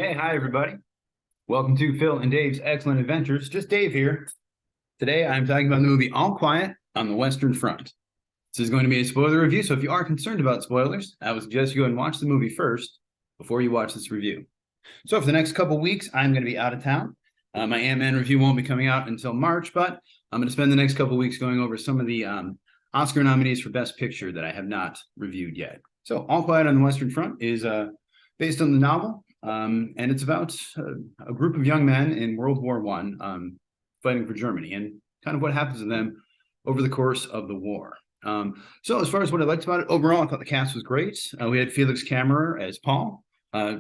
Hey, hi, everybody. Welcome to Phil and Dave's Excellent Adventures. Just Dave here. Today, I'm talking about the movie All Quiet on the Western Front. This is going to be a spoiler review, so if you are concerned about spoilers, I would suggest you go and watch the movie first before you watch this review. So for the next couple weeks, I'm going to be out of town. My Ant-Man review won't be coming out until March, but I'm going to spend the next couple weeks going over some of the Oscar nominees for Best Picture that I have not reviewed yet. So All Quiet on the Western Front is based on the novel, and it's about a group of young men in World War I fighting for Germany and kind of what happens to them over the course of the war. So as far as what I liked about it, overall, I thought the cast was great. We had Felix Kammerer as Paul.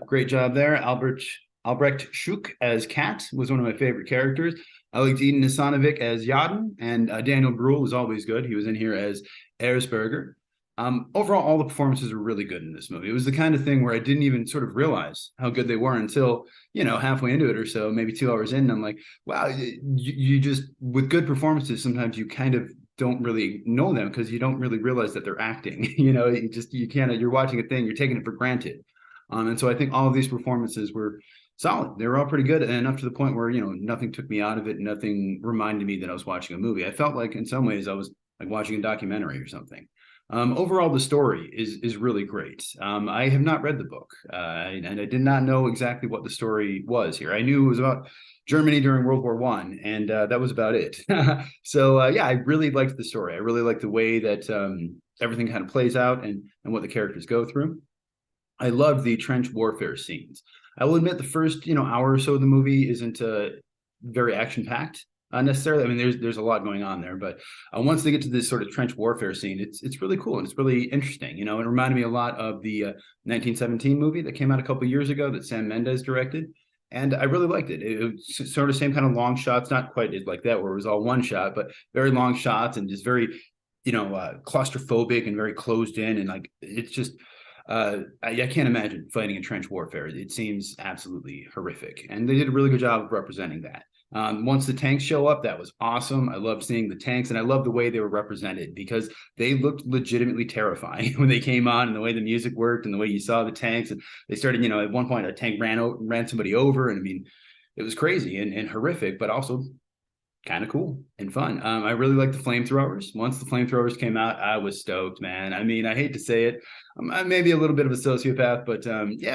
Great job there. Albrecht Schuch as Kat was one of my favorite characters. I liked Edin Hasanovic as Yadin, and Daniel Brühl was always good. He was in here as Erich Berger. Overall, all the performances were really good in this movie. It was the kind of thing where I didn't even sort of realize how good they were until, halfway into it or so, maybe 2 hours in. And I'm like, wow, you just, with good performances, sometimes you kind of don't really know them because you don't really realize that they're acting. You're watching a thing, you're taking it for granted. And so I think all of these performances were solid. They were all pretty good, and enough to the point where, nothing took me out of it. Nothing reminded me that I was watching a movie. I felt like in some ways I was like watching a documentary or something. Overall, the story is really great. I have not read the book, and I did not know exactly what the story was here. I knew it was about Germany during World War I, and that was about it. So I really liked the story. I really liked the way that everything kind of plays out and what the characters go through. I loved the trench warfare scenes. I will admit the first, hour or so of the movie isn't very action-packed necessarily. I mean, there's a lot going on there, but once they get to this sort of trench warfare scene, it's really cool and it's really interesting. It reminded me a lot of the 1917 movie that came out a couple of years ago that Sam Mendes directed, and I really liked it. It was sort of same kind of long shots, not quite like that where it was all one shot, but very long shots and just very, claustrophobic and very closed in, and like it's just. I can't imagine fighting in trench warfare. It seems absolutely horrific. And they did a really good job of representing that. Once the tanks show up, that was awesome. I loved seeing the tanks, and I loved the way they were represented because they looked legitimately terrifying when they came on, and the way the music worked and the way you saw the tanks. And they started, at one point a tank ran somebody over. And I mean, it was crazy and horrific, but also kind of cool and fun. I really liked the flamethrowers. Once the flamethrowers came out, I was stoked, man. I mean, I hate to say it. I'm maybe a little bit of a sociopath, but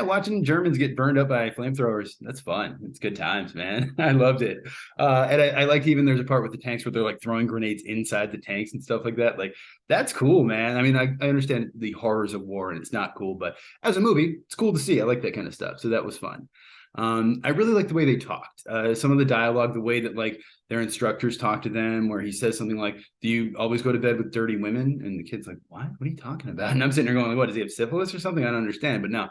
watching Germans get burned up by flamethrowers, that's fun. It's good times, man. I loved it. And I liked even there's a part with the tanks where they're like throwing grenades inside the tanks and stuff like that. Like, that's cool, man. I mean, I understand the horrors of war and it's not cool, but as a movie, it's cool to see. I like that kind of stuff. So that was fun. I really like the way they talked. Some of the dialogue, the way that like their instructors talk to them, where he says something like, "Do you always go to bed with dirty women?" And the kid's like, "What? What are you talking about?" And I'm sitting there going, like, "What, does he have syphilis or something?" I don't understand. But no,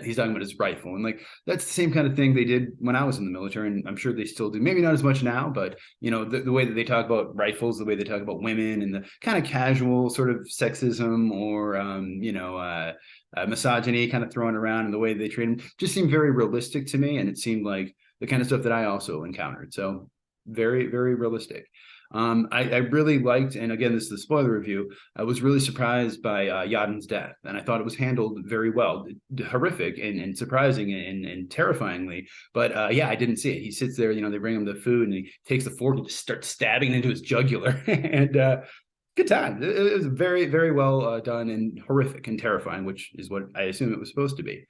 he's talking about his rifle, and like that's the same kind of thing they did when I was in the military, and I'm sure they still do. Maybe not as much now, but the way that they talk about rifles, the way they talk about women, and the kind of casual sort of sexism or misogyny kind of thrown around, and the way they treat him just seemed very realistic to me, and it seemed like the kind of stuff that I also encountered. So very, very realistic. I really liked, and again, this is the spoiler review, I was really surprised by Yadin's death, and I thought it was handled very well. Horrific and surprising and terrifyingly, but I didn't see it. He sits there, they bring him the food, and he takes the fork and just starts stabbing into his jugular, and good time. It was very, very well done and horrific and terrifying, which is what I assume it was supposed to be.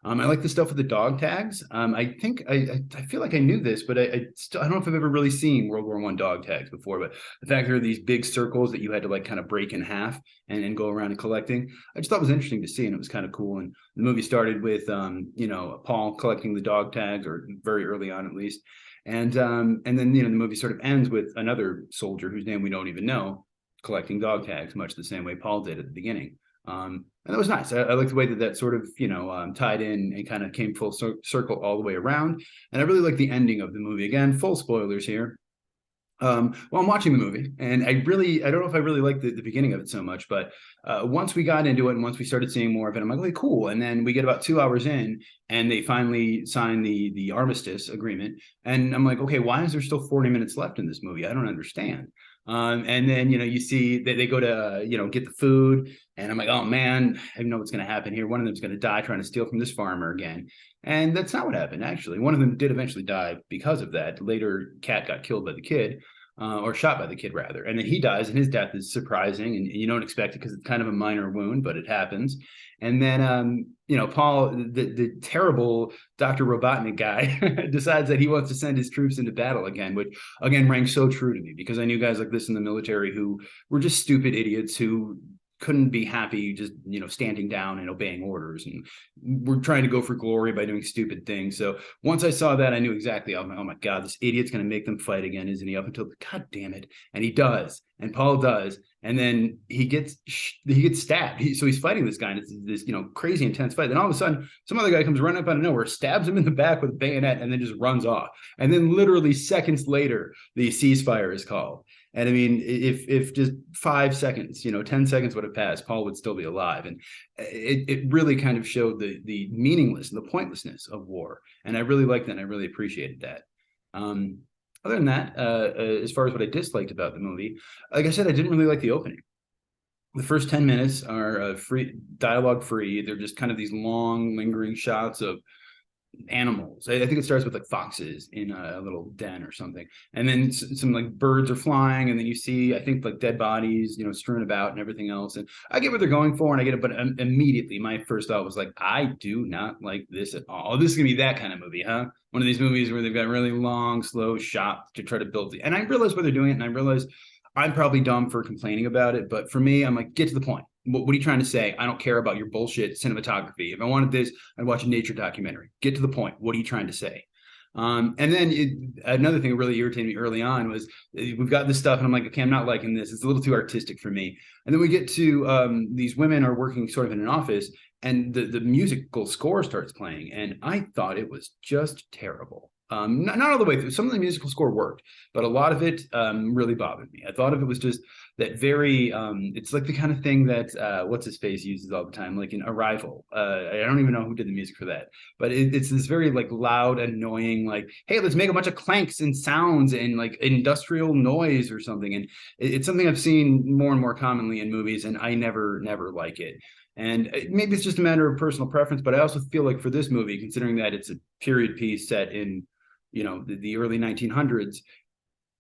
I like the stuff with the dog tags. I think I feel like I knew this, but I don't know if I've ever really seen World War I dog tags before. But the fact there are these big circles that you had to like kind of break in half and go around and collecting, I just thought it was interesting to see, and it was kind of cool. And the movie started with Paul collecting the dog tags, or very early on at least, and then the movie sort of ends with another soldier whose name we don't even know collecting dog tags, much the same way Paul did at the beginning. And that was nice. I like the way that sort of, tied in and kind of came full circle all the way around. And I really like the ending of the movie. Again, full spoilers here. Well, I'm watching the movie, and I don't know if I really like the beginning of it so much, but once we got into it and once we started seeing more of it, I'm like, okay, cool. And then we get about 2 hours in, and they finally sign the armistice agreement. And I'm like, okay, why is there still 40 minutes left in this movie? I don't understand. And then, you see that they go to, get the food. And I'm like, oh man, I know what's going to happen here. One of them's going to die trying to steal from this farmer again. And that's not what happened, actually. One of them did eventually die because of that. Later, Cat got killed by the kid, or shot by the kid, rather. And then he dies, and his death is surprising, and you don't expect it because it's kind of a minor wound, but it happens. And then, Paul, the terrible Dr. Robotnik guy, decides that he wants to send his troops into battle again, which, again, rang so true to me because I knew guys like this in the military who were just stupid idiots who couldn't be happy just standing down and obeying orders, and we're trying to go for glory by doing stupid things. So once I saw that, I knew exactly, oh my god, this idiot's going to make them fight again, isn't he? Up until, god damn it, and he does, and Paul does, and then he gets stabbed. So he's fighting this guy, and it's this crazy intense fight. Then all of a sudden, some other guy comes running up out of nowhere, stabs him in the back with a bayonet, and then just runs off. And then literally seconds later, the ceasefire is called. And I mean, if just 5 seconds, 10 seconds would have passed, Paul would still be alive. And it really kind of showed the meaningless and the pointlessness of war. And I really liked that, and I really appreciated that. Other than that, as far as what I disliked about the movie, like I said, I didn't really like the opening. The first 10 minutes are dialogue free. They're just kind of these long, lingering shots of animals. I think it starts with like foxes in a little den or something, and then some like birds are flying, and then you see, I think, like dead bodies strewn about and everything else. And I get what they're going for, and I get it, but immediately my first thought was like, I do not like this at all. This is gonna be that kind of movie, huh? One of these movies where they've got really long, slow shots to try to build the, and I realize why they're doing it, and I realize I'm probably dumb for complaining about it, but for me, I'm like, get to the point. What are you trying to say? I don't care about your bullshit cinematography. If I wanted this, I'd watch a nature documentary. Get to the point. What are you trying to say? And then another thing that really irritated me early on was we've got this stuff, and I'm like, okay, I'm not liking this. It's a little too artistic for me. And then we get to these women are working sort of in an office, and the musical score starts playing, and I thought it was just terrible. Not all the way through. Some of the musical score worked, but a lot of it really bothered me. I thought of it was just that very, it's like the kind of thing that what's his face uses all the time, like in Arrival. I don't even know who did the music for that, but it's this very like loud, annoying, like, hey, let's make a bunch of clanks and sounds and like industrial noise or something. And it's something I've seen more and more commonly in movies, and I never like it. And maybe it's just a matter of personal preference, but I also feel like for this movie, considering that it's a period piece set in the early 1900s,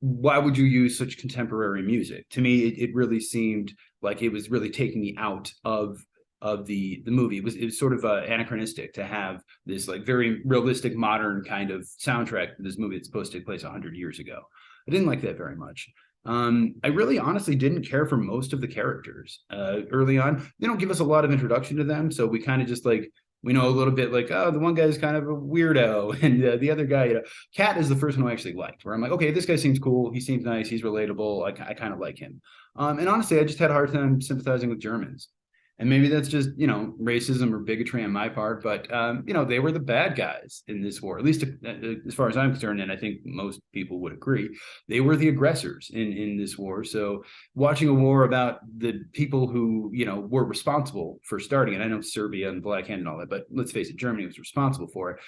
why would you use such contemporary music? To me, it really seemed like it was really taking me out of the movie. It was sort of anachronistic to have this like very realistic, modern kind of soundtrack for this movie that's supposed to take place 100 years ago. I didn't like that very much. I really honestly didn't care for most of the characters early on. They don't give us a lot of introduction to them, so we kind of just like, we know a little bit like, oh, the one guy's kind of a weirdo, and the other guy, Cat is the first one I actually liked, where I'm like, okay, this guy seems cool, he seems nice, he's relatable, I kind of like him. And honestly, I just had a hard time sympathizing with Germans. And maybe that's just, racism or bigotry on my part, but, they were the bad guys in this war, at least as far as I'm concerned, and I think most people would agree. They were the aggressors in this war. So watching a war about the people who, were responsible for starting it, I know Serbia and Black Hand and all that, but let's face it, Germany was responsible for it.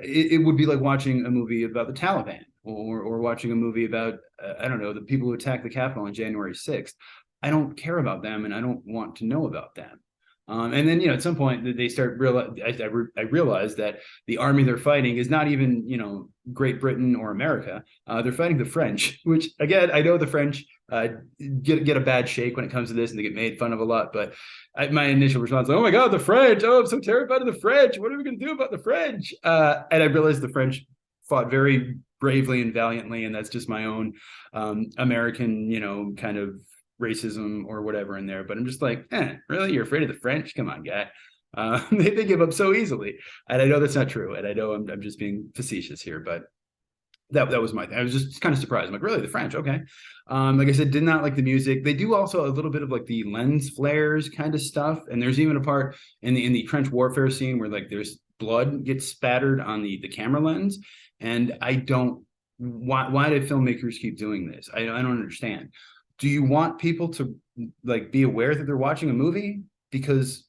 It would be like watching a movie about the Taliban or watching a movie about, I don't know, the people who attacked the Capitol on January 6th. I don't care about them, and I don't want to know about them. And then, at some point they start I realized that the army they're fighting is not even, Great Britain or America. They're fighting the French, which again, I know the French get a bad shake when it comes to this, and they get made fun of a lot. But my initial response was, oh my God, the French! Oh, I'm so terrified of the French. What are we going to do about the French? And I realized the French fought very bravely and valiantly, and that's just my own American, kind of racism or whatever in there. But I'm just like, really? You're afraid of the French? Come on, guy. They give up so easily. And I know that's not true. And I know I'm just being facetious here, but that was my thing. I was just kind of surprised. I'm like, really, the French? Okay. Like I said, did not like the music. They do also a little bit of like the lens flares kind of stuff. And there's even a part in the trench warfare scene where like there's blood gets spattered on the camera lens. And I don't, why do filmmakers keep doing this? I don't understand. Do you want people to like be aware that they're watching a movie? Because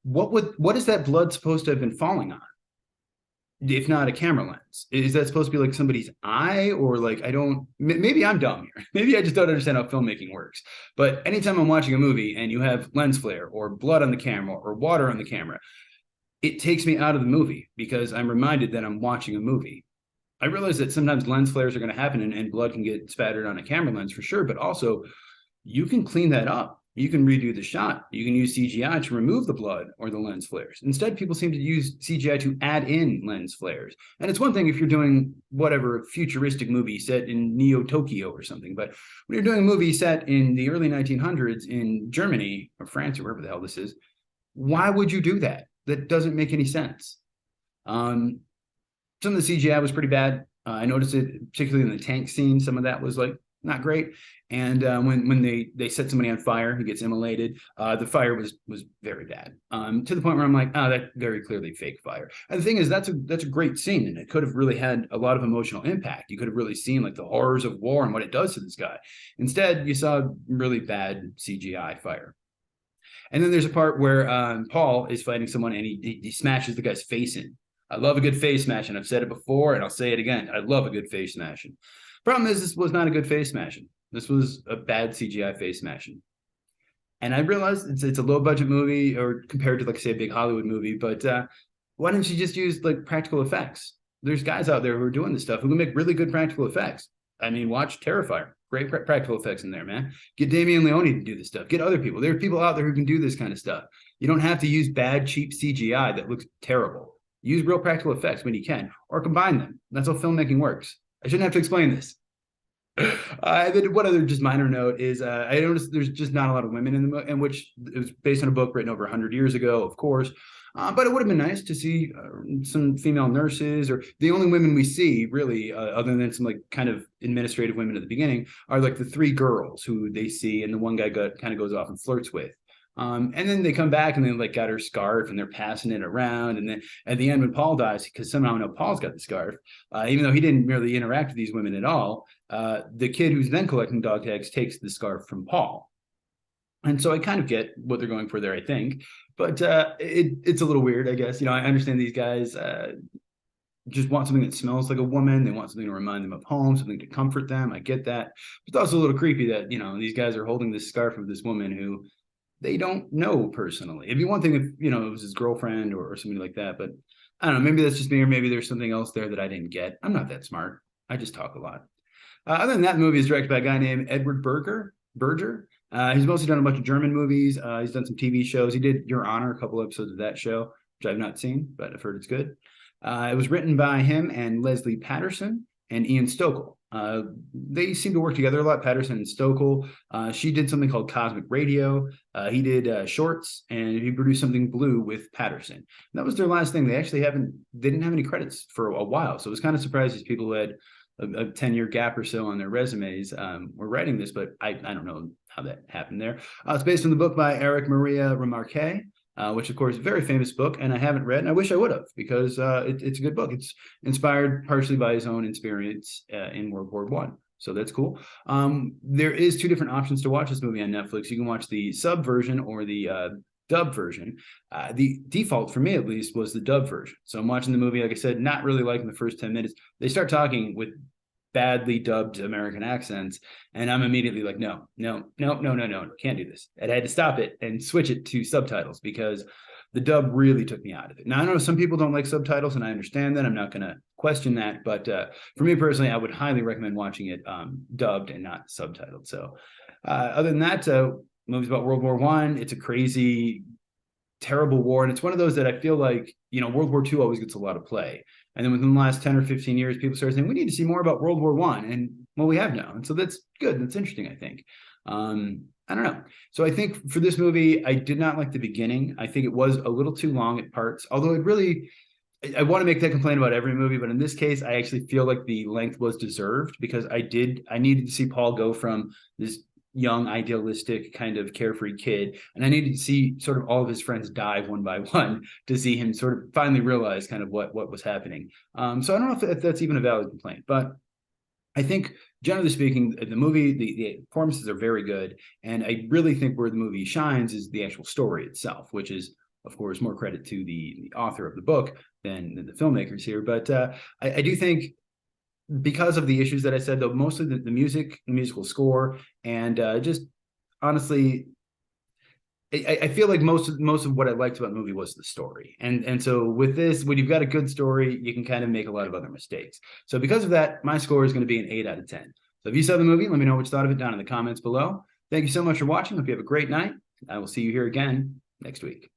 what is that blood supposed to have been falling on? if not a camera lens? Is that supposed to be like somebody's eye, or like, I don't, maybe I'm dumb here. Maybe I just don't understand how filmmaking works. But anytime I'm watching a movie and you have lens flare or blood on the camera or water on the camera, it takes me out of the movie because I'm reminded that I'm watching a movie. I realize that sometimes lens flares are going to happen and blood can get spattered on a camera lens for sure, but also you can clean that up. You can redo the shot. You can use CGI to remove the blood or the lens flares. Instead, people seem to use CGI to add in lens flares. And it's one thing if you're doing whatever futuristic movie set in Neo-Tokyo or something, but when you're doing a movie set in the early 1900s in Germany or France or wherever the hell this is, why would you do that? That doesn't make any sense. Some of the CGI was pretty bad. I noticed it particularly in the tank scene. Some of that was like not great. And when they set somebody on fire, he gets immolated. The fire was very bad, to the point where I'm like, oh, that's very clearly fake fire. And the thing is, that's a great scene, and it could have really had a lot of emotional impact. You could have really seen like the horrors of war and what it does to this guy. Instead, you saw really bad CGI fire. And then there's a part where Paul is fighting someone and he smashes the guy's face in. I love a good face smashing. I've said it before and I'll say it again. I love a good face smashing. Problem is, this was not a good face smashing. This was a bad CGI face smashing. And I realized it's a low budget movie, or compared to like say a big Hollywood movie, but why don't you just use like practical effects? There's guys out there who are doing this stuff who can make really good practical effects. I mean, watch Terrifier. Great practical effects in there, man. Get Damien Leone to do this stuff. Get other people. There are people out there who can do this kind of stuff. You don't have to use bad, cheap CGI that looks terrible. Use real practical effects when you can, or combine them. That's how filmmaking works. I shouldn't have to explain this. Then one other just minor note is I noticed there's just not a lot of women in the movie, in which it was based on a book written over 100 years ago, of course. But it would have been nice to see some female nurses, or the only women we see really, other than some like kind of administrative women at the beginning, are like the three girls who they see, and the one guy kind of goes off and flirts with. And then they come back and they like got her scarf and they're passing it around. And then at the end, when Paul dies, because somehow I know Paul's got the scarf, even though he didn't really interact with these women at all, the kid who's then collecting dog tags takes the scarf from Paul. And so I kind of get what they're going for there, I think. But it's a little weird, I guess. You know, I understand these guys just want something that smells like a woman. They want something to remind them of home, something to comfort them. I get that. But it's also a little creepy that, you know, these guys are holding this scarf of this woman who they don't know personally. It'd be one thing if, you know, it was his girlfriend or somebody like that, but I don't know, maybe that's just me, or maybe there's something else there that I didn't get. I'm not that smart. I just talk a lot. Other than that, movie is directed by a guy named Edward Berger. He's mostly done a bunch of German movies. He's done some TV shows. He did Your Honor, a couple episodes of that show, which I've not seen, but I've heard it's good. It was written by him and Leslie Patterson and Ian Stokell. They seem to work together a lot, Patterson and Stokell. She did something called Cosmic Radio. He did shorts, and he produced something blue with Patterson. And that was their last thing. They didn't have any credits for a while. So it was kind of surprised these people who had a 10-year gap or so on their resumes were writing this, but I don't know how that happened there. It's based on the book by Erich Maria Remarque, which, of course, is a very famous book, and I haven't read, and I wish I would have, because it's a good book. It's inspired partially by his own experience in World War I. So that's cool. There is two different options to watch this movie on Netflix. You can watch the sub version or the dub version. The default, for me at least, was the dub version. So I'm watching the movie, like I said, not really liking the first 10 minutes. They start talking with badly dubbed American accents, and I'm immediately like, no, can't do this. And I had to stop it and switch it to subtitles because the dub really took me out of it. Now, I know some people don't like subtitles, and I understand that. I'm not going to question that, but for me personally, I would highly recommend watching it dubbed and not subtitled. So other than that, movies about World War I. It's a crazy, terrible war, and it's one of those that I feel like, you know, World War II always gets a lot of play. And then within the last 10 or 15 years, people started saying, we need to see more about World War I. And well, we have now. And so that's good. That's interesting, I think. I don't know. So I think for this movie, I did not like the beginning. I think it was a little too long at parts, although I want to make that complaint about every movie, but in this case, I actually feel like the length was deserved, because I needed to see Paul go from this young, idealistic, kind of carefree kid, and I needed to see sort of all of his friends die one by one to see him sort of finally realize kind of what was happening. So I don't know if that's even a valid complaint, but I think generally speaking, the movie, the performances are very good, and I really think where the movie shines is the actual story itself, which is of course, more credit to the author of the book than the filmmakers here. But I do think, because of the issues that I said, though, mostly the music, the musical score, and just honestly, I feel like most of what I liked about the movie was the story. And so with this, when you've got a good story, you can kind of make a lot of other mistakes. So because of that, my score is going to be an 8 out of 10. So if you saw the movie, let me know what you thought of it down in the comments below. Thank you so much for watching. Hope you have a great night. I will see you here again next week.